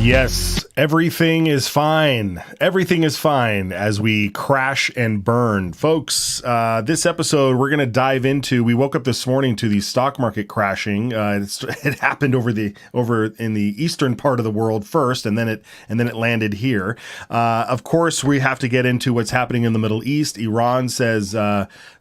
Yes, everything is fine. Everything is fine as we crash and burn. Folks, this episode we're going to dive into, we woke up this morning to the stock market crashing. It happened over in the eastern part of the world first, and then it landed here. Of course, we have to get into what's happening in the Middle East. Iran says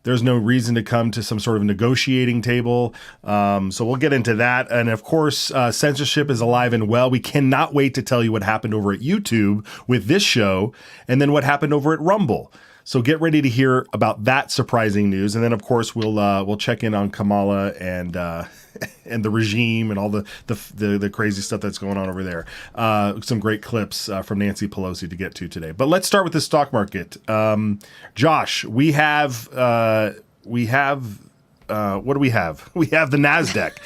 there's no reason to come to some sort of negotiating table. So we'll get into that. And of course, censorship is alive and well. We cannot wait to tell you what happened over at YouTube with this show, and then what happened over at Rumble. So get ready to hear about that surprising news. And then, of course, we'll check in on Kamala and the regime and all the crazy stuff that's going on over there. Some great clips from Nancy Pelosi to get to today. But let's start with the stock market. Josh, we have what do we have? We have the NASDAQ.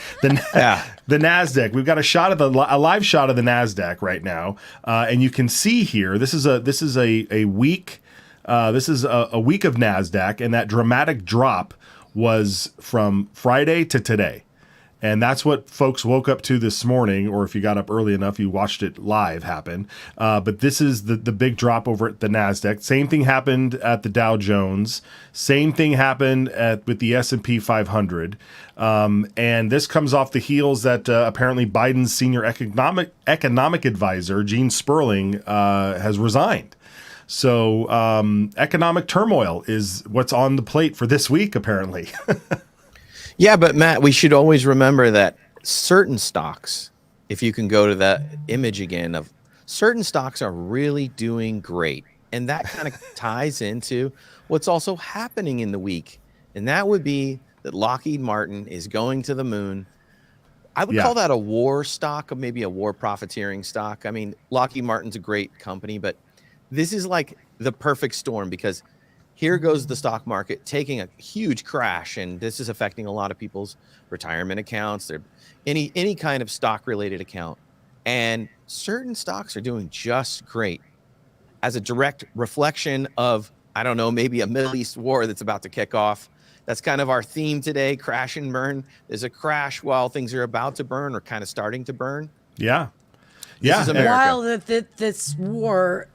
The NASDAQ. We've got a live shot of the NASDAQ right now, and you can see here. This is a week. This is a week of NASDAQ, and that dramatic drop was from Friday to today. And that's what folks woke up to this morning, or if you got up early enough, you watched it live happen. But this is the big drop over at the NASDAQ. Same thing happened at the Dow Jones. Same thing happened with the S&P 500. And this comes off the heels that apparently Biden's senior economic advisor, Gene Sperling, has resigned. So economic turmoil is what's on the plate for this week, apparently. Yeah, but Matt, we should always remember that certain stocks, if you can go to that image again, of certain stocks are really doing great. And that kind of ties into what's also happening in the week. And that would be that Lockheed Martin is going to the moon. I would call that a war stock, or maybe a war profiteering stock. I mean, Lockheed Martin's a great company, but this is like the perfect storm, because here goes the stock market taking a huge crash, and this is affecting a lot of people's retirement accounts, their any kind of stock related account. And certain stocks are doing just great as a direct reflection of, I don't know, maybe a Middle East war that's about to kick off. That's kind of our theme today, crash and burn. There's a crash while things are about to burn or kind of starting to burn. Yeah. This is America. While this war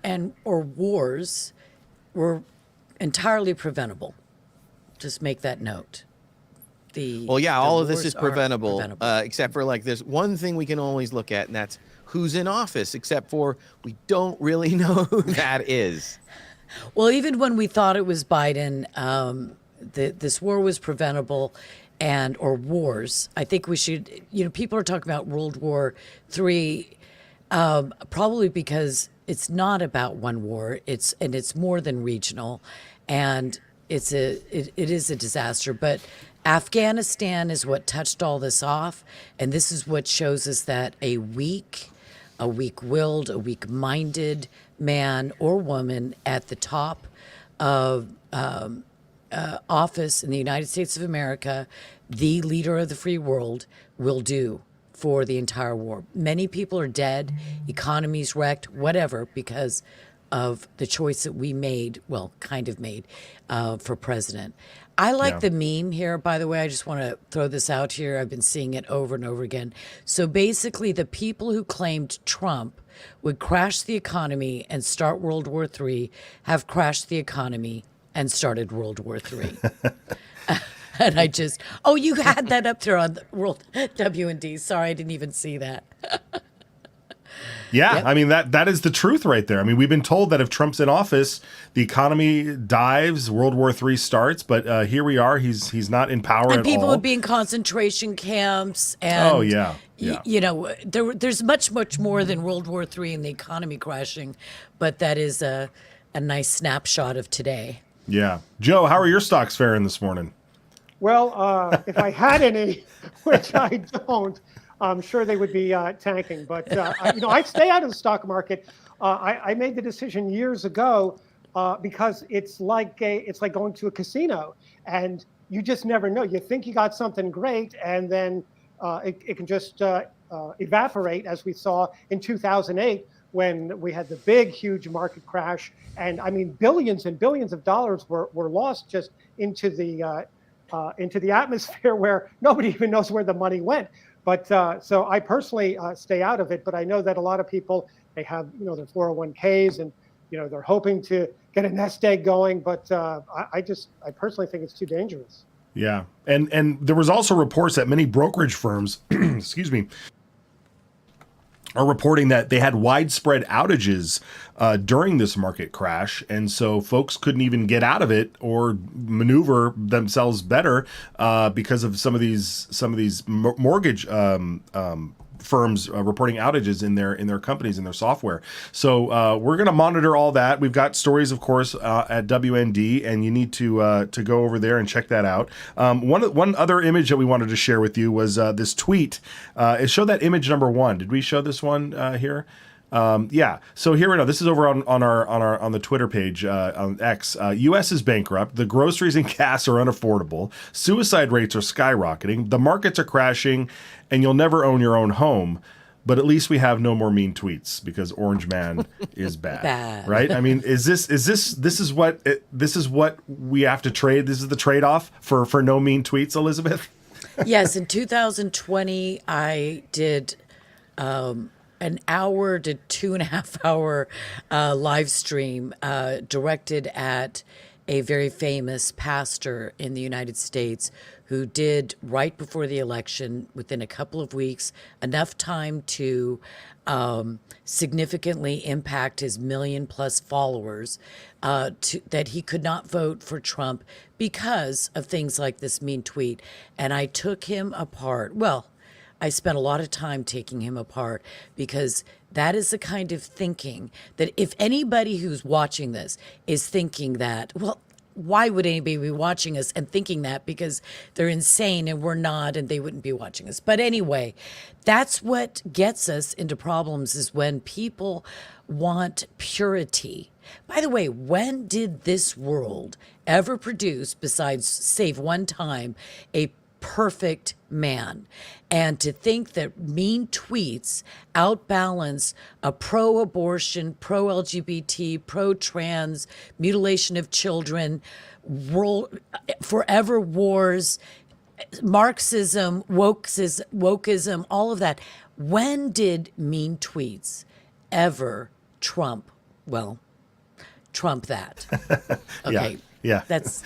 or wars were entirely preventable. Just make that note. All of this is preventable. Except for, like, there's one thing we can always look at, and that's who's in office, except for we don't really know who that is. Well, even when we thought it was Biden, this war was preventable, or wars. I think we should, people are talking about World War III, probably because it's not about one war. It's more than regional, and it is a disaster. But Afghanistan is what touched all this off, and this is what shows us that a weak-willed, a weak-minded man or woman at the top of office in the United States of America, the leader of the free world, will do for the entire war. Many people are dead, economies wrecked, whatever, because of the choice that we made, for president. I like the meme here, by the way. I just want to throw this out here. I've been seeing it over and over again. So basically, the people who claimed Trump would crash the economy and start World War III have crashed the economy and started World War III. And you had that up there on the World W&D. Sorry, I didn't even see that. Yeah, yep. I mean, that is the truth right there. I mean, we've been told that if Trump's in office, the economy dives, World War III starts, but here we are. He's not in power at all. And people would be in concentration camps. And, there's much, much more than World War III and the economy crashing, but that is a nice snapshot of today. Yeah. Joe, how are your stocks faring this morning? Well, if I had any, which I don't, I'm sure they would be tanking. But I'd stay out of the stock market. I made the decision years ago because it's like going to a casino, and you just never know. You think you got something great, and then it can just evaporate, as we saw in 2008 when we had the big, huge market crash. And I mean, billions and billions of dollars were lost just into the into the atmosphere where nobody even knows where the money went. But so I personally stay out of it. But I know that a lot of people, they have, their 401ks, and they're hoping to get a nest egg going. But I personally think it's too dangerous. Yeah, and there was also reports that many brokerage firms, excuse me, are reporting that they had widespread outages during this market crash, and so folks couldn't even get out of it or maneuver themselves better because of some of these mortgage firms reporting outages in their companies, in their software. So we're going to monitor all that. We've got stories, of course, at WND, and you need to go over there and check that out. One other image that we wanted to share with you was this tweet. It showed that image number 1. Did we show this one here? Yeah. So here we go. This is over on the Twitter page on X. U.S. is bankrupt. The groceries and gas are unaffordable. Suicide rates are skyrocketing. The markets are crashing, and you'll never own your own home. But at least we have no more mean tweets because Orange Man is bad. Right? I mean, this is what we have to trade. This is the trade-off for no mean tweets, Elizabeth. Yes. In 2020, I did an hour to 2.5 hour live stream directed at a very famous pastor in the United States who did, right before the election, within a couple of weeks, enough time to significantly impact his 1 million+ followers that he could not vote for Trump because of things like this mean tweet. And I took him apart. Well, I spent a lot of time taking him apart because that is the kind of thinking that if anybody who's watching this is thinking that, well, why would anybody be watching us and thinking that? Because they're insane and we're not, and they wouldn't be watching us. But anyway, that's what gets us into problems, is when people want purity. By the way, when did this world ever produce, besides save one time, a perfect man? And to think that mean tweets outbalance a pro-abortion, pro-LGBT, pro-trans, mutilation of children, forever wars, Marxism, wokeism, all of that. When did mean tweets ever trump that? Okay. Yeah. That's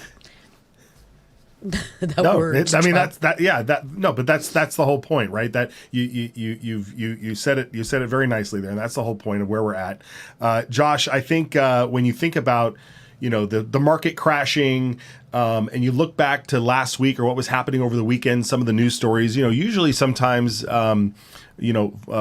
no, word. I mean that's the whole point, right? That you said it very nicely there, and that's the whole point of where we're at. Josh, I think when you think about the market crashing, and you look back to last week or what was happening over the weekend, some of the news stories, usually sometimes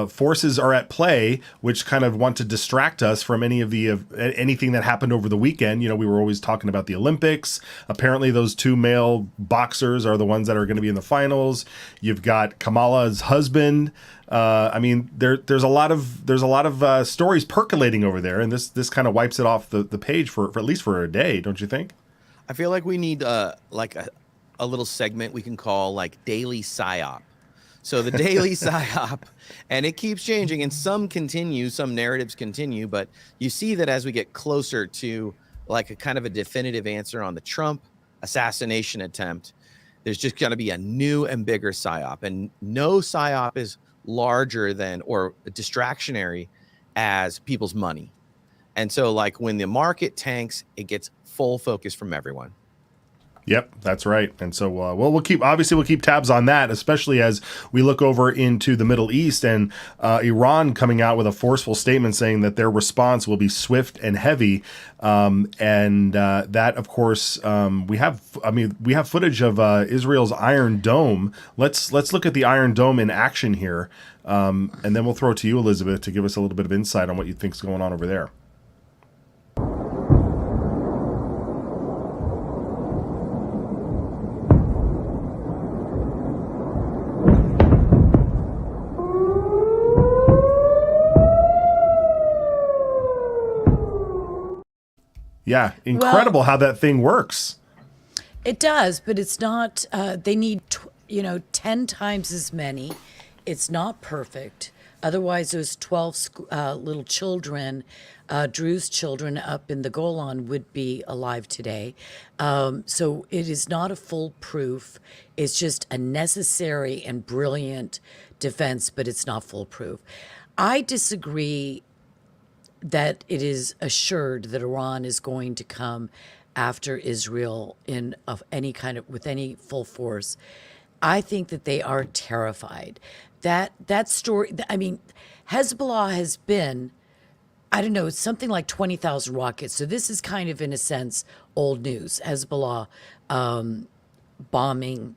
forces are at play which kind of want to distract us from anything that happened over the weekend. We were always talking about the Olympics. Apparently those 2 male boxers are the ones that are going to be in the finals. You've got Kamala's husband. I memean, there's a lot of stories percolating over there, and this kind of wipes it off the page for at least for a day, don't you think? I feel like we need like a little segment we can call like Daily PSYOP. So the daily PSYOP, and it keeps changing, and some narratives continue, but you see that as we get closer to like a kind of a definitive answer on the Trump assassination attempt, there's just going to be a new and bigger PSYOP, and no PSYOP is larger than or distractionary as people's money. And so like when the market tanks, it gets full focus from everyone. Yep, that's right. And so, we'll keep tabs on that, especially as we look over into the Middle East and Iran coming out with a forceful statement saying that their response will be swift and heavy. And that, of course, we have footage of Israel's Iron Dome. Let's look at the Iron Dome in action here, and then we'll throw it to you, Elizabeth, to give us a little bit of insight on what you think's going on over there. Yeah, incredible how that thing works. It does, but it's not. They need 10 times as many. It's not perfect, Otherwise, those 12 little children, Drew's children up in the Golan, would be alive today. So it is not a foolproof. It's just a necessary and brilliant defense, but it's not foolproof. I disagree that it is assured that Iran is going to come after Israel in of any kind of with any full force. I think that they are terrified. That story. I mean, Hezbollah has been, I don't know, something like 20,000 rockets. So this is kind of, in a sense, old news. Hezbollah bombing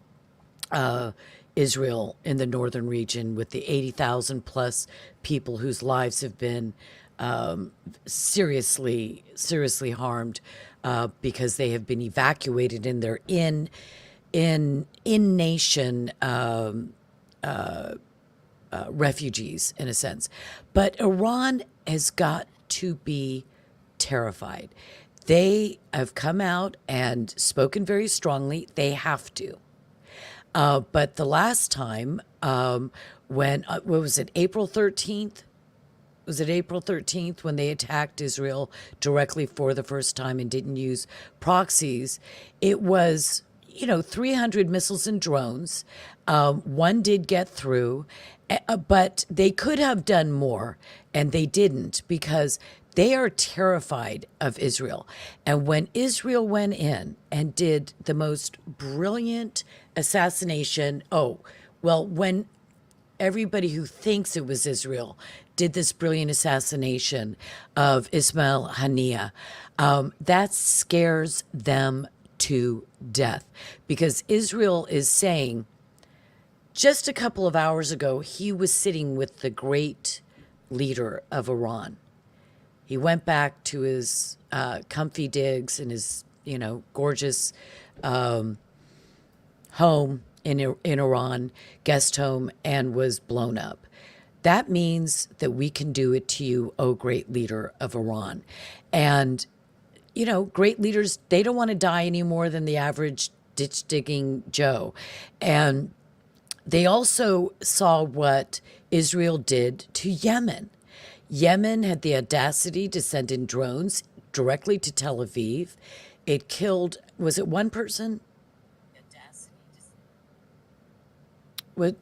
Israel in the northern region with the 80,000 plus people whose lives have been seriously harmed because they have been evacuated and they're in nation refugees in a sense. But Iran has got to be terrified. They have come out and spoken very strongly. They have to. But the last time, when, what was it, April 13th? Was it April 13th when they attacked Israel directly for the first time and didn't use proxies? It was, 300 missiles and drones. One did get through, but they could have done more, and they didn't because they are terrified of Israel. And when Israel went in and did the most brilliant assassination, when everybody who thinks it was Israel did this brilliant assassination of Ismail Haniyeh, that scares them to death because Israel is saying, just a couple of hours ago, he was sitting with the great leader of Iran. He went back to his comfy digs and his, gorgeous home in Iran, guest home, and was blown up. That means that we can do it to you, O great leader of Iran. And, great leaders, they don't want to die any more than the average ditch digging Joe. And they also saw what Israel did to Yemen. Yemen had the audacity to send in drones directly to Tel Aviv. It killed, was it one person? What?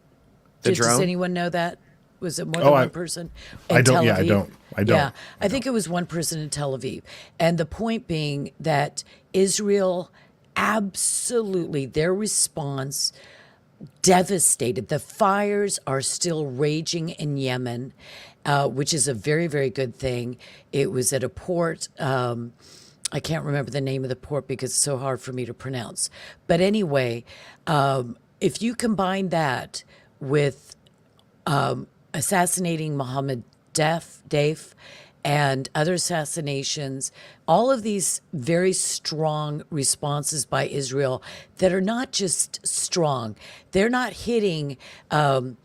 Does anyone know that? Was it more than one person? I don't. Yeah, I don't. Yeah, I think it was one person in Tel Aviv. And the point being that Israel absolutely, their response devastated. The fires are still raging in Yemen, which is a very, very good thing. It was at a port. I can't remember the name of the port because it's so hard for me to pronounce. But anyway, if you combine that with assassinating Mohammed Deif and other assassinations, all of these very strong responses by Israel that are not just strong. They're not hitting the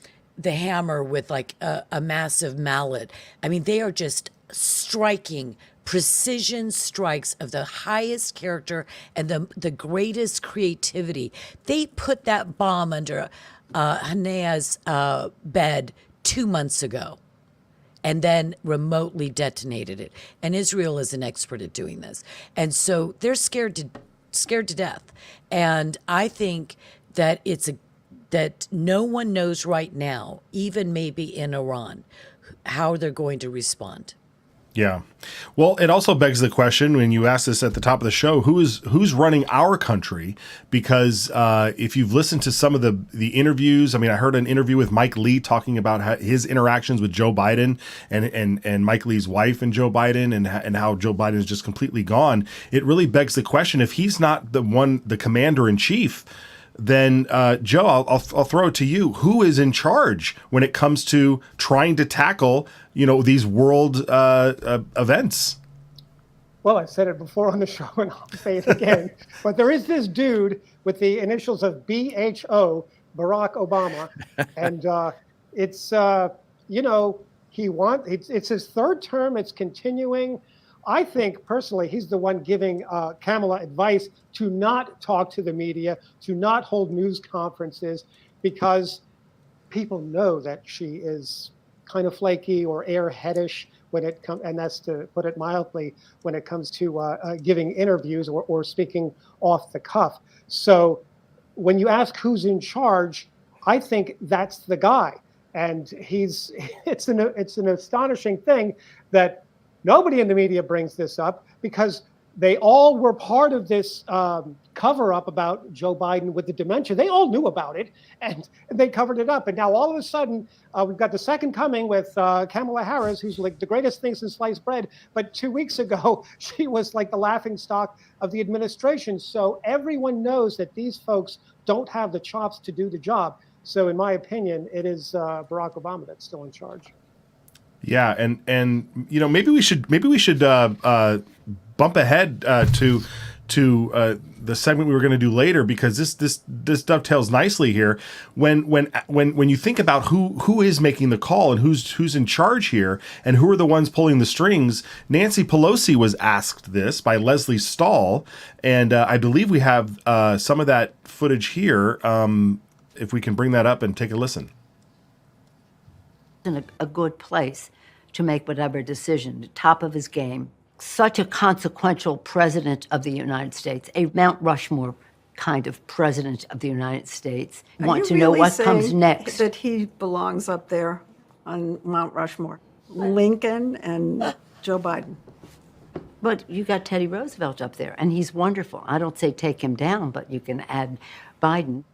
hammer with like a massive mallet. I mean, they are just striking precision strikes of the highest character and the greatest creativity. They put that bomb under Haniyeh's bed 2 months ago and then remotely detonated it. And Israel is an expert at doing this. And so they're scared to death. And I think that that no one knows right now, even maybe in Iran, how they're going to respond. Yeah. Well, it also begs the question when you asked this at the top of the show, who's running our country? Because if you've listened to some of the interviews, I mean, I heard an interview with Mike Lee talking about his interactions with Joe Biden and Mike Lee's wife and Joe Biden and how Joe Biden is just completely gone. It really begs the question, if he's not the commander in chief, then Joe, I'll throw it to you. Who is in charge when it comes to trying to tackle, these world events? Well, I said it before on the show, and I'll say it again. But there is this dude with the initials of BHO, Barack Obama, and it's it's his third term. It's continuing. I think personally, he's the one giving Kamala advice to not talk to the media, to not hold news conferences, because people know that she is kind of flaky or airheadish when it comes, and that's to put it mildly, when it comes to giving interviews or speaking off the cuff. So when you ask who's in charge, I think that's the guy. And it's an astonishing thing that nobody in the media brings this up, because they all were part of this cover up about Joe Biden with the dementia. They all knew about it, and they covered it up. And now all of a sudden, we've got the second coming with Kamala Harris, who's like the greatest thing since sliced bread. But 2 weeks ago, she was like the laughingstock of the administration. So everyone knows that these folks don't have the chops to do the job. So in my opinion, it is Barack Obama that's still in charge. Yeah, and you know, maybe we should bump ahead to the segment we were going to do later, because this dovetails nicely here. When you think about who is making the call and who's in charge here and who are the ones pulling the strings, Nancy Pelosi was asked this by Leslie Stahl, and I believe we have some of that footage here. If we can bring that up and take a listen. In a good place to make whatever decision, the top of his game. Such a consequential president of the United States, a Mount Rushmore kind of president of the United States. Want to know what comes next. That he belongs up there on Mount Rushmore, Lincoln and Joe Biden. But you got Teddy Roosevelt up there, and he's wonderful. I don't say take him down, but you can add Biden.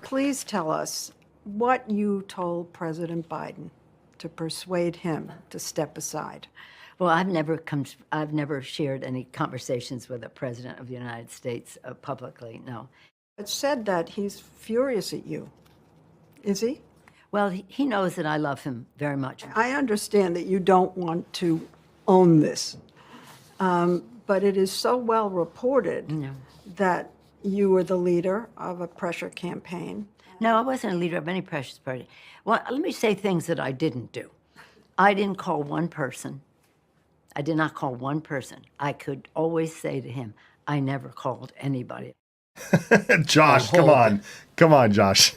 Please tell us what you told President Biden to persuade him to step aside. Well, I've never shared any conversations with a president of the United States publicly, no. It said that he's furious at you. Is he? Well, he knows that I love him very much. I understand that you don't want to own this, but it is so well reported that you were the leader of a pressure campaign. No, I wasn't a leader of any pressure party. Well, let me say things that I didn't do. I didn't call one person. I did not call one person. I could always say to him, I never called anybody. Josh, come on, Josh.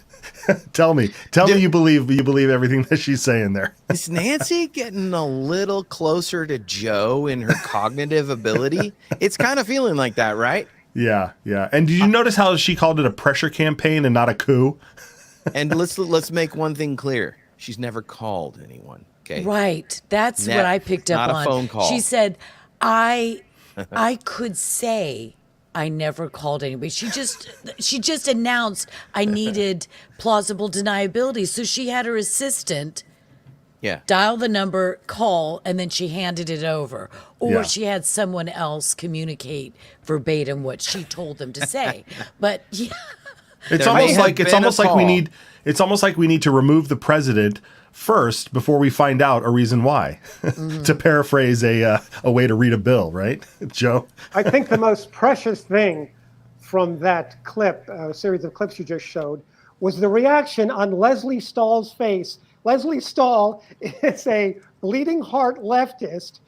Tell me you believe everything that she's saying there. Is Nancy getting a little closer to Joe in her cognitive ability? It's kind of feeling like that, right? Yeah. And did you notice how she called it a pressure campaign and not a coup? And let's make one thing clear. She's never called anyone. Okay. Right. That's what I picked up on. Not a phone call. She said, I could say I never called anybody. She just announced I needed plausible deniability. So she had her assistant dial the number, call, and then she handed it over. Or she had someone else communicate verbatim what she told them to say. But it's almost like we need to remove the president first before we find out a reason why. To paraphrase a way to read a bill, right, Joe? I think the most precious thing from that clip, a series of clips you just showed, was the reaction on Leslie Stahl's face. Leslie Stahl is a bleeding heart leftist,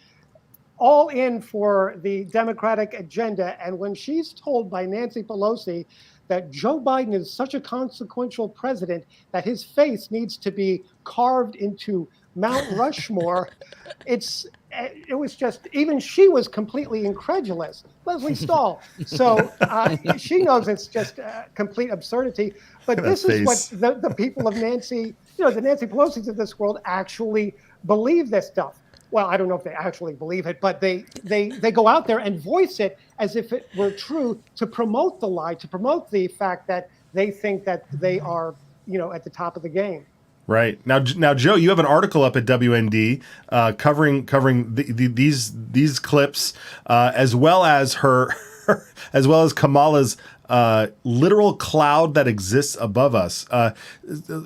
all in for the Democratic agenda. And when she's told by Nancy Pelosi that Joe Biden is such a consequential president that his face needs to be carved into Mount Rushmore, it was just, even she was completely incredulous, Leslie Stahl. So she knows it's just complete absurdity. But this is what the people of Nancy, the Nancy Pelosi's of this world actually believe this stuff. Well, I don't know if they actually believe it, but they go out there and voice it as if it were true to promote the lie, to promote the fact that they think that they are, at the top of the game. Right. Now, Joe, you have an article up at WND covering these clips as well as as well as Kamala's literal cloud that exists above us.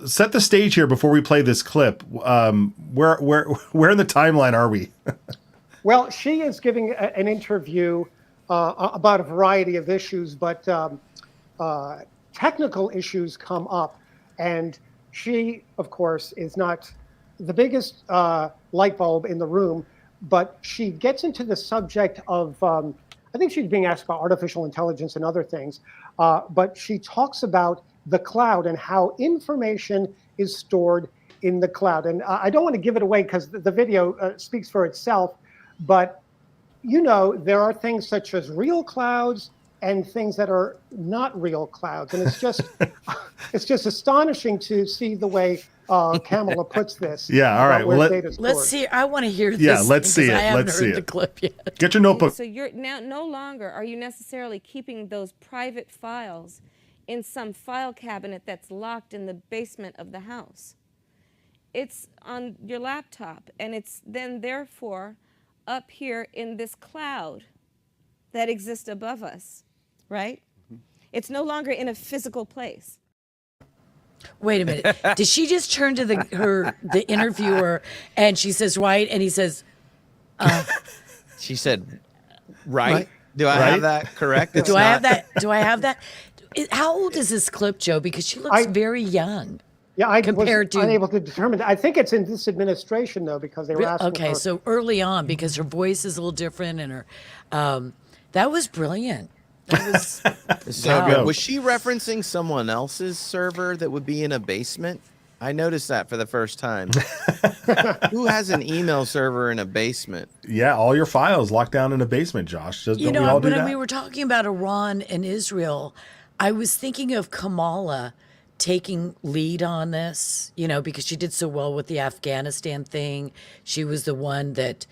Set the stage here before we play this clip. Where in the timeline are we? Well, she is giving an interview about a variety of issues, but technical issues come up, and she, of course, is not the biggest light bulb in the room, but she gets into the subject of, I think she's being asked about artificial intelligence and other things, but she talks about the cloud and how information is stored in the cloud. And I don't want to give it away because the video speaks for itself, but there are things such as real clouds and things that are not real clouds. And it's just astonishing to see the way Kamala puts this. Yeah, all right. Well, let's see. I want to hear this. Yeah, let's see it. I haven't Let's heard see the it. clip yet. Get your notebook. So you're now no longer are you necessarily keeping those private files in some file cabinet that's locked in the basement of the house. It's on your laptop, and it's then therefore up here in this cloud that exists above us, right? It's no longer in a physical place. Wait a minute. Did she just turn to the interviewer and she says, right? And he says, She said, right? Do I Right? have that correct? It's do I not- have that? Do I have that? How old is this clip, Joe? Because she looks very young. Yeah, I compared was to- unable to determine. I think it's in this administration, though, because they were asking Okay, for... so early on, because her voice is a little different and her, that was brilliant. That was So Wow. good. Was she referencing someone else's server that would be in a basement? I noticed that for the first time. Who has an email server in a basement? Yeah, all your files locked down in a basement, Josh. Don't we all do when that? we were talking about Iran and Israel, I was thinking of Kamala taking lead on this, because she did so well with the Afghanistan thing. She was the one that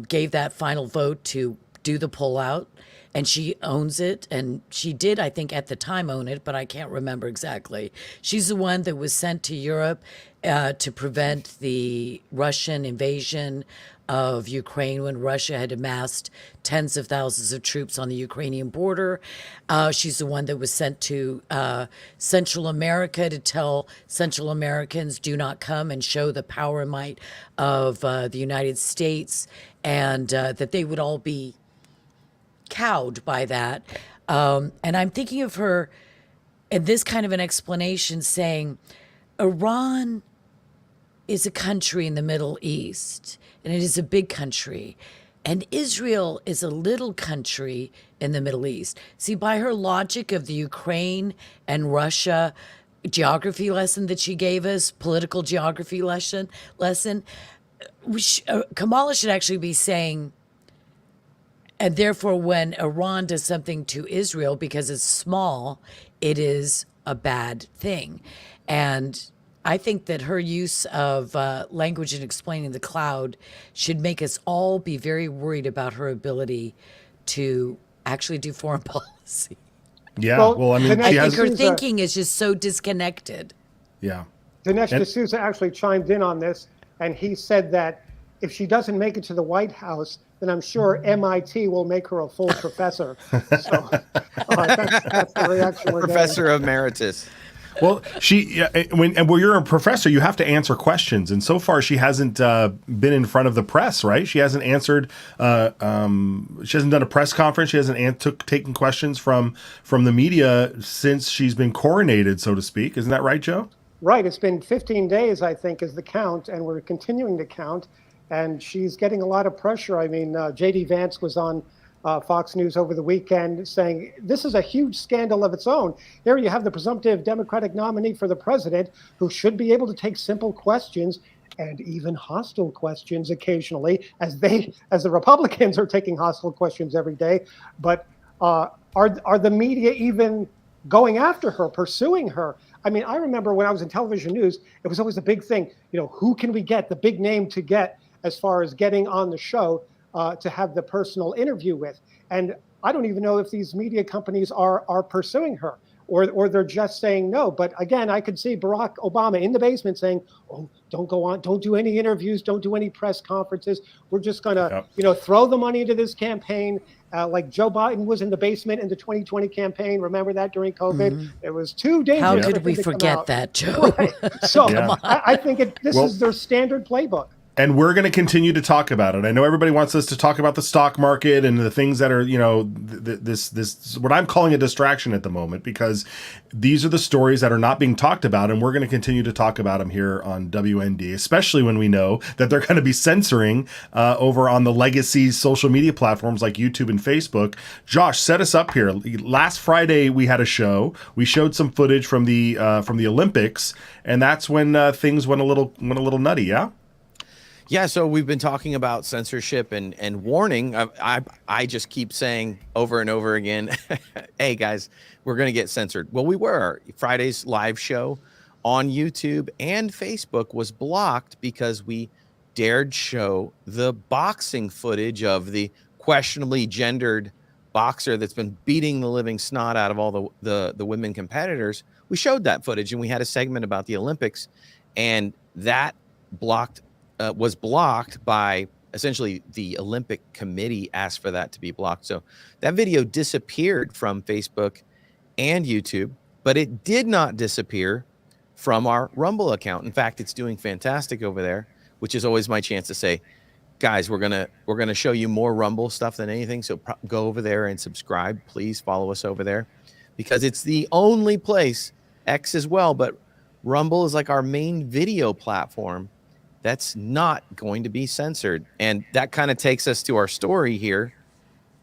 gave that final vote to do the pullout, and she owns it. And she did, I think, at the time own it, but I can't remember exactly. She's the one that was sent to Europe to prevent the Russian invasion of Ukraine when Russia had amassed tens of thousands of troops on the Ukrainian border. She's the one that was sent to Central America to tell Central Americans, do not come, and show the power and might of the United States, and that they would all be cowed by that. And I'm thinking of her in this kind of an explanation saying, Iran is a country in the Middle East, and it is a big country. And Israel is a little country in the Middle East. See, by her logic of the Ukraine and Russia geography lesson that she gave us, political geography lesson, Kamala should actually be saying, and therefore when Iran does something to Israel because it's small, it is a bad thing. And I think that her use of language in explaining the cloud should make us all be very worried about her ability to actually do foreign policy. Yeah, Well, I mean, the I she think has. her Sousa- thinking is just so disconnected. Yeah. Dinesh And- D'Souza actually chimed in on this, and he said that if she doesn't make it to the White House, then I'm sure MIT will make her a full professor. So that's the reaction we're Professor Emeritus. Well, when you're a professor, you have to answer questions, and so far she hasn't been in front of the press, right? She hasn't answered. She hasn't done a press conference. She hasn't taken questions from the media since she's been coronated, so to speak. Isn't that right, Joe? Right. It's been 15 days, I think, is the count, and we're continuing to count. And she's getting a lot of pressure. I mean, J.D. Vance was on Fox News over the weekend saying this is a huge scandal of its own. Here you have the presumptive Democratic nominee for the president who should be able to take simple questions and even hostile questions occasionally, as the Republicans are taking hostile questions every day. But are the media even going after her, pursuing her? I mean, I remember when I was in television news, it was always a big thing. Who can we get, the big name to get as far as getting on the show to have the personal interview with? And I don't even know if these media companies are pursuing her or they're just saying no. But again, I could see Barack Obama in the basement saying, oh, don't go on, don't do any interviews, don't do any press conferences. We're just going to, throw the money into this campaign. Like Joe Biden was in the basement in the 2020 campaign. Remember that during COVID? It was too dangerous. How could we forget that, Joe? Right. So Yeah. I think this is their standard playbook. And we're going to continue to talk about it. I know everybody wants us to talk about the stock market and the things that are, this what I'm calling a distraction at the moment, because these are the stories that are not being talked about, and we're going to continue to talk about them here on WND, especially when we know that they're going to be censoring over on the legacy social media platforms like YouTube and Facebook. Josh, set us up here. Last Friday we had a show. We showed some footage from the Olympics, and that's when things went a little nutty. Yeah. Yeah, so we've been talking about censorship and warning. I just keep saying over and over again, hey guys, we're going to get censored. Well, we were. Friday's live show on YouTube and Facebook was blocked because we dared show the boxing footage of the questionably gendered boxer that's been beating the living snot out of all the women competitors. We showed that footage, and we had a segment about the Olympics, and that was blocked by essentially the Olympic Committee asked for that to be blocked. So that video disappeared from Facebook and YouTube, but it did not disappear from our Rumble account. In fact, it's doing fantastic over there, which is always my chance to say, guys, we're gonna show you more Rumble stuff than anything. So go over there and subscribe. Please follow us over there, because it's the only place, X as well, but Rumble is like our main video platform that's not going to be censored. And that kind of takes us to our story here.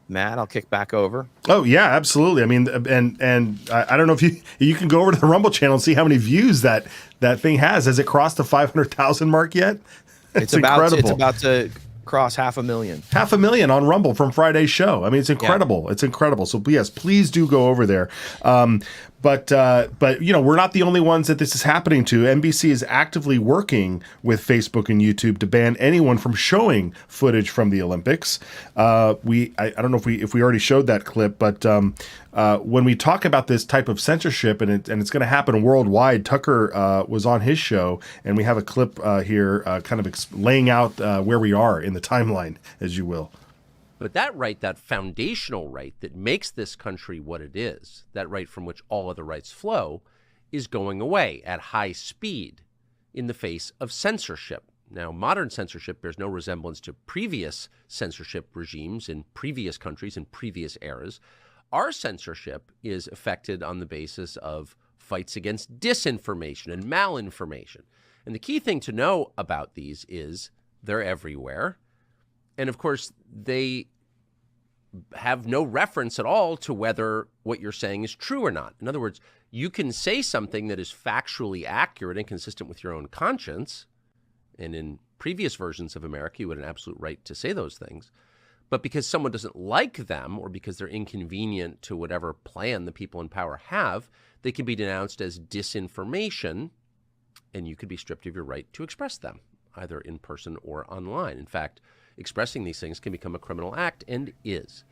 Matt, I'll kick back over. Oh yeah, absolutely. I mean, and I don't know if you can go over to the Rumble channel and see how many views that thing has. Has it crossed the 500,000 mark yet? It's about to cross 500,000. 500,000 on Rumble from Friday's show. I mean, it's incredible. Yeah. It's incredible. So yes, please do go over there. But we're not the only ones that this is happening to. NBC is actively working with Facebook and YouTube to ban anyone from showing footage from the Olympics. I don't know if we already showed that clip, but when we talk about this type of censorship and it's going to happen worldwide, Tucker was on his show, and we have a clip here kind of laying out where we are in the timeline, as you will. But that right, that foundational right that makes this country what it is, that right from which all other rights flow, is going away at high speed in the face of censorship. Now, modern censorship bears no resemblance to previous censorship regimes in previous countries in previous eras. Our censorship is affected on the basis of fights against disinformation and malinformation. And the key thing to know about these is they're everywhere. And of course, they have no reference at all to whether what you're saying is true or not. In other words, you can say something that is factually accurate and consistent with your own conscience. And in previous versions of America, you had an absolute right to say those things. But because someone doesn't like them, or because they're inconvenient to whatever plan the people in power have, they can be denounced as disinformation, and you could be stripped of your right to express them, either in person or online. In fact, expressing these things can become a criminal act, and is.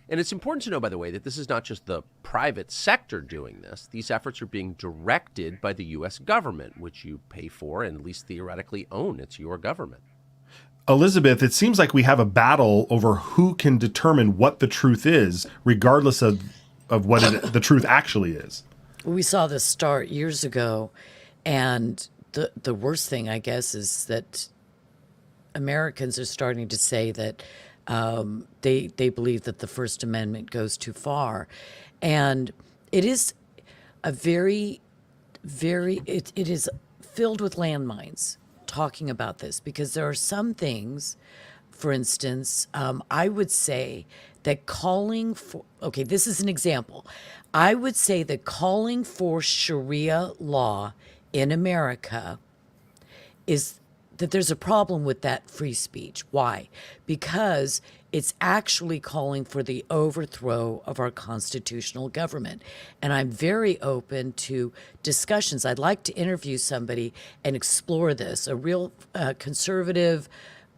And it's important to know, by the way, that this is not just the private sector doing this. These efforts are being directed by the U.S. government, which you pay for and at least theoretically own. It's your government. Elizabeth, it seems like we have a battle over who can determine what the truth is, regardless of what the truth actually is. We saw this start years ago, and the worst thing, I guess, is that Americans are starting to say that they believe that the First Amendment goes too far. And it is a it is filled with landmines talking about this, because there are some things, for instance, I would say that calling for, this is an example. I would say that calling for Sharia law in America is that there's a problem with that free speech. Why? Because it's actually calling for the overthrow of our constitutional government. And I'm very open to discussions. I'd like to interview somebody and explore this, a real conservative,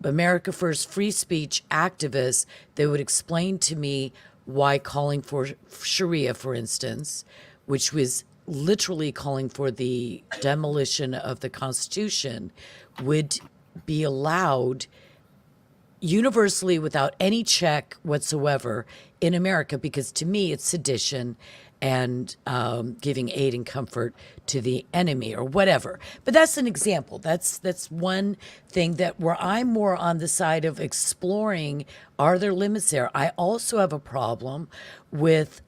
America First free speech activist that would explain to me why calling for Sharia, for instance, which was literally calling for the demolition of the Constitution, would be allowed universally without any check whatsoever in America, because to me it's sedition and giving aid and comfort to the enemy or whatever. But that's an example. That's one thing that where I'm more on the side of exploring, are there limits there? I also have a problem with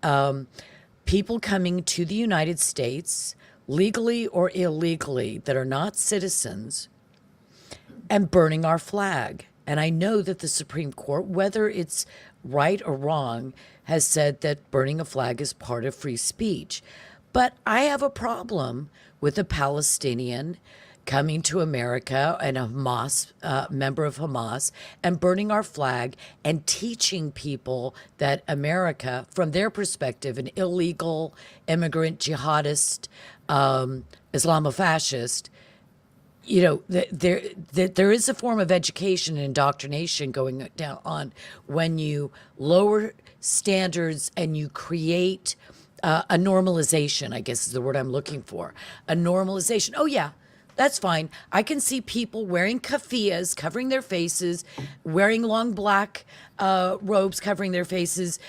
people coming to the United States legally or illegally that are not citizens and burning our flag. And I know that the Supreme Court, whether it's right or wrong, has said that burning a flag is part of free speech. But I have a problem with a Palestinian coming to America and a Hamas member of Hamas and burning our flag and teaching people that America, from their perspective, an illegal immigrant jihadist, Islamofascist, you know, there is a form of education and indoctrination going down on when you lower standards and you create a normalization, I guess is the word I'm looking for. A normalization. Oh, yeah, that's fine. I can see people wearing keffiyehs, covering their faces, wearing long black robes covering their faces,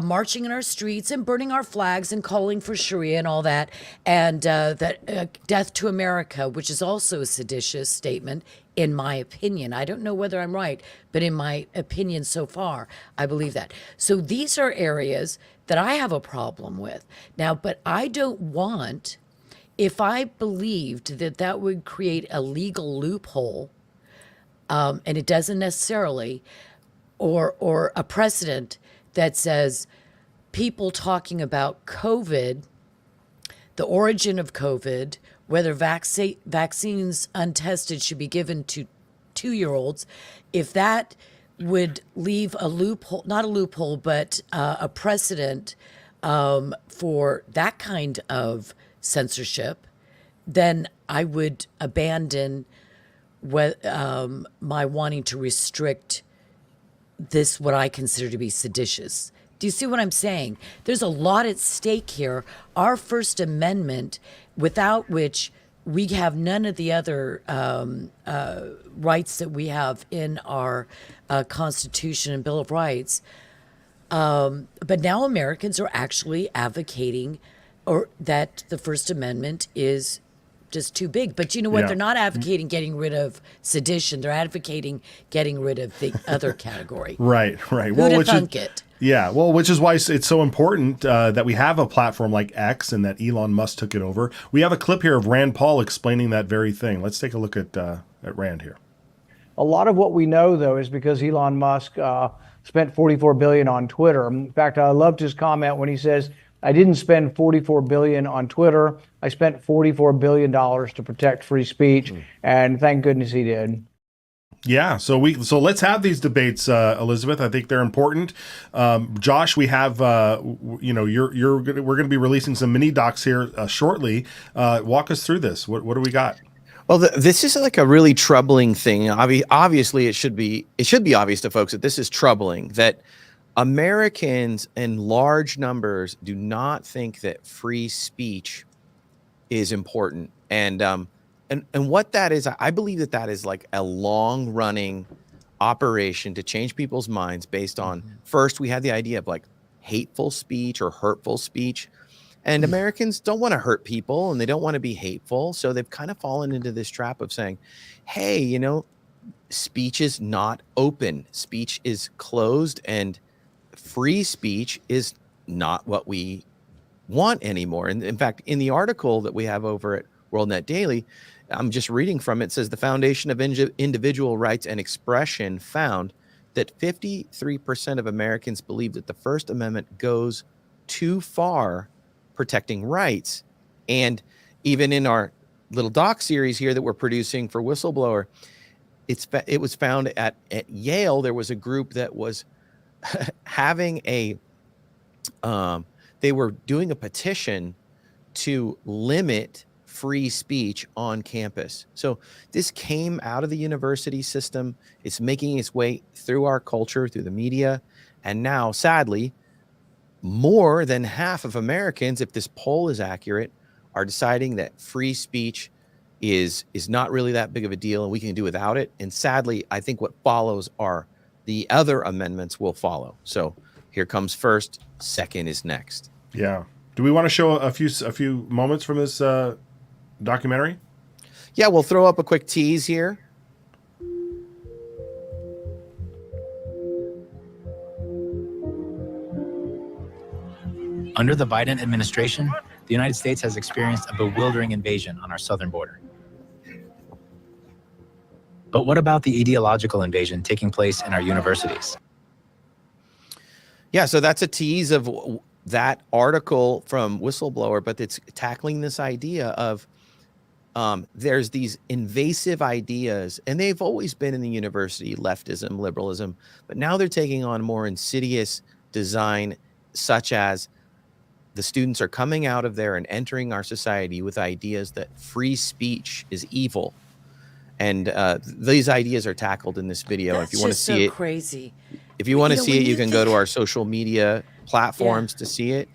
marching in our streets and burning our flags and calling for Sharia and all that. And death to America, which is also a seditious statement, in my opinion. I don't know whether I'm right, but in my opinion so far, I believe that. So these are areas that I have a problem with. Now, but I don't want, if I believed that that would create a legal loophole, and it doesn't necessarily, or a precedent that says people talking about COVID, the origin of COVID, whether vaccines untested should be given to 2-year-olds, if that would leave a loophole, not a loophole, but a precedent for that kind of censorship, then I would abandon my wanting to restrict this, what I consider to be seditious. Do you see what I'm saying? There's a lot at stake here. Our First Amendment, without which we have none of the other rights that we have in our Constitution and Bill of Rights. But now Americans are actually advocating or that the First Amendment is just too big. But you know what? Yeah. They're not advocating getting rid of sedition. They're advocating getting rid of the other category. Right. Who'd have thunk it? Yeah, well, which is why it's so important that we have a platform like X and that Elon Musk took it over. We have a clip here of Rand Paul explaining that very thing. Let's take a look at Rand here. A lot of what we know, though, is because Elon Musk spent $44 billion on Twitter. In fact, I loved his comment when he says, "I didn't spend $44 billion on Twitter. I spent $44 billion to protect free speech." And thank goodness he did. Yeah, so let's have these debates, Elizabeth. I think they're important. Josh, we have we're going to be releasing some mini docs here shortly. Walk us through this. What do we got? Well, this is like a really troubling thing. Obviously, it should be obvious to folks that this is troubling, that Americans in large numbers do not think that free speech is important. And what that is, I believe that is like a long running operation to change people's minds based on, first, we had the idea of like hateful speech or hurtful speech. And Americans don't want to hurt people and they don't want to be hateful. So they've kind of fallen into this trap of saying, hey, speech is not open. Speech is closed, and free speech is not what we want anymore. And in fact, in the article that we have over at WorldNet Daily, I'm just reading from it. It says the Foundation of Individual Rights and Expression found that 53% of Americans believe that the First Amendment goes too far protecting rights. And even in our little doc series here that we're producing for Whistleblower, it was found at Yale, there was a group that was having they were doing a petition to limit free speech on campus. So this came out of the university system. It's making its way through our culture, through the media. And now, sadly, more than half of Americans, if this poll is accurate, are deciding that free speech is not really that big of a deal and we can do without it. And sadly, I think what follows are the other amendments will follow. So here comes first, second is next. Yeah. Do we want to show a few moments from this documentary? Yeah, we'll throw up a quick tease here. Under the Biden administration, the United States has experienced a bewildering invasion on our southern border. But what about the ideological invasion taking place in our universities? Yeah, so that's a tease of that article from Whistleblower, but it's tackling this idea of there's these invasive ideas, and they've always been in the university, leftism, liberalism, but now they're taking on more insidious design, such as the students are coming out of there and entering our society with ideas that free speech is evil. And these ideas are tackled in this video. That's if you want to just see so it, crazy. if you want to know, see when it, you you can go think- to our social media platforms to see it,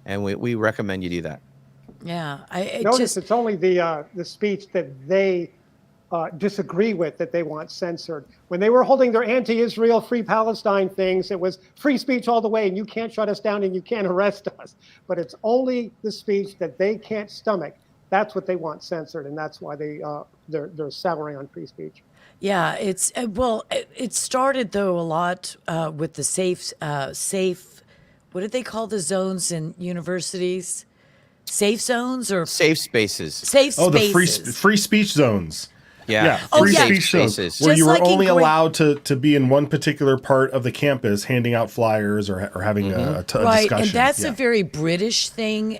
and we recommend you do that. Yeah, I Notice just it's only the speech that they disagree with that they want censored. When they were holding their anti-Israel, free Palestine things, it was free speech all the way, and you can't shut us down and you can't arrest us. But it's only the speech that they can't stomach. That's what they want censored, and that's why they're souring on free speech. Yeah, it's it started though a lot with the safe. What did they call the zones in universities? Safe zones or Safe spaces. safe Oh, the spaces? free speech zones. Yeah. Oh, free yeah. speech zones Spaces. where Just you were like in only grade- allowed to be in one particular part of the campus, handing out flyers or having a Right, discussion. and that's Yeah. a very British thing.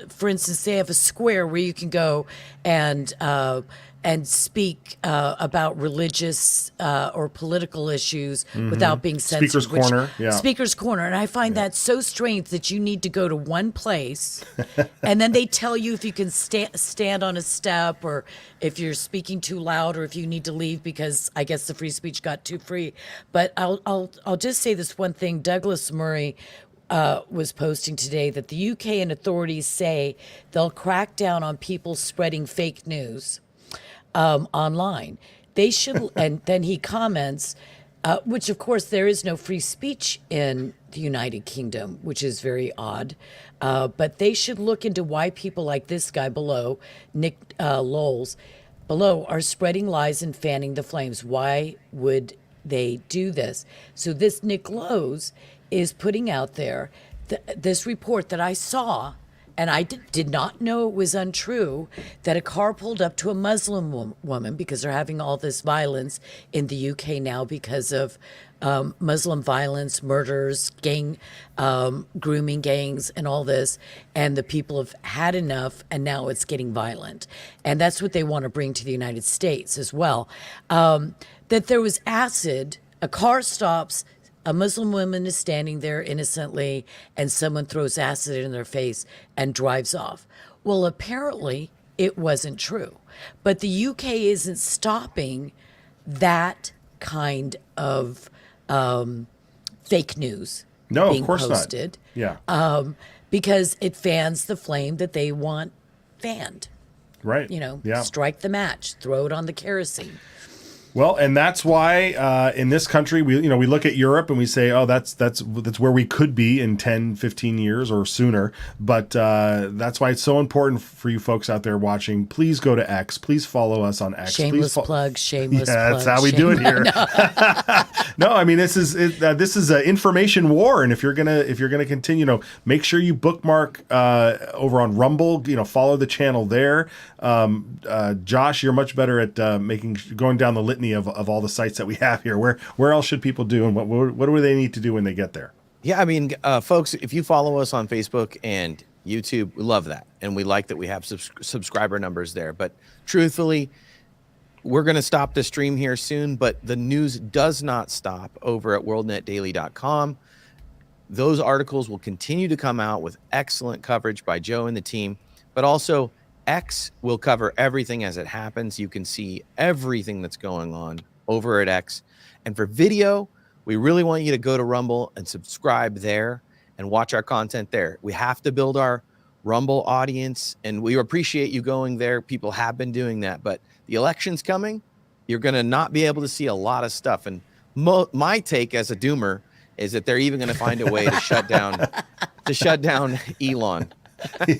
For instance, they have a square where you can go and speak about religious or political issues without being censored. Speaker's corner, yeah. Speaker's corner, and I find that so strange that you need to go to one place, and then they tell you if you can stand on a step, or if you're speaking too loud, or if you need to leave because I guess the free speech got too free. But I'll just say this one thing. Douglas Murray was posting today that the UK and authorities say they'll crack down on people spreading fake news online. They should, and then he comments, which of course there is no free speech in the United Kingdom, which is very odd. But they should look into why people like this guy below, Nick Lowles, below, are spreading lies and fanning the flames. Why would they do this? So this Nick Lowes is putting out there this report that I saw, and I did not know it was untrue, that a car pulled up to a Muslim woman, because they're having all this violence in the UK now because of Muslim violence, murders, gang, grooming gangs, and all this. And the people have had enough, and now it's getting violent. And that's what they want to bring to the United States as well. That there was acid, a car stops, a Muslim woman is standing there innocently, and someone throws acid in their face and drives off. Well, apparently it wasn't true. But the UK isn't stopping that kind of fake news No, being of course posted. not. Yeah. Because it fans the flame that they want fanned. Right. Yeah. Strike the match, throw it on the kerosene. Well, and that's why in this country, we look at Europe and we say, oh, that's where we could be in 10, 15 years or sooner. But that's why it's so important for you folks out there watching. Please go to X. Please follow us on X. Shameless plug, shameless plug. That's how we do it here. No, I mean, this is an information war, and if you're gonna continue, make sure you bookmark over on Rumble. Follow the channel there. Josh, you're much better at going down the litany of all the sites that we have here. Where else should people do, and what do they need to do when they get there? Yeah, I mean, folks, if you follow us on Facebook and YouTube, we love that, and we like that we have subscriber numbers there. But truthfully, we're going to stop the stream here soon, but the news does not stop over at worldnetdaily.com. Those articles will continue to come out with excellent coverage by Joe and the team, but also X will cover everything as it happens. You can see everything that's going on over at X. And for video, we really want you to go to Rumble and subscribe there and watch our content there. We have to build our Rumble audience, and we appreciate you going there. People have been doing that, but the election's coming. You're going to not be able to see a lot of stuff. And my take as a doomer is that they're even going to find a way to shut down Elon.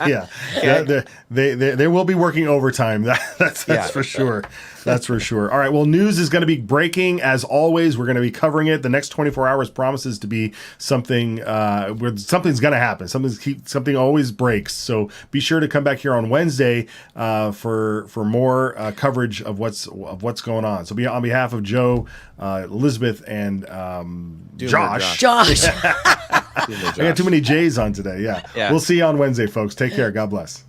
Yeah, they will be working overtime. That's for sure. That's for sure. All right. Well, news is going to be breaking as always. We're going to be covering it. The next 24 hours promises to be something where something's going to happen. Something always breaks. So be sure to come back here on Wednesday for more coverage of what's going on. So on behalf of Joe, Elizabeth, and Josh. I got too many J's on today. Yeah. We'll see you on Wednesday, folks. Take care. God bless.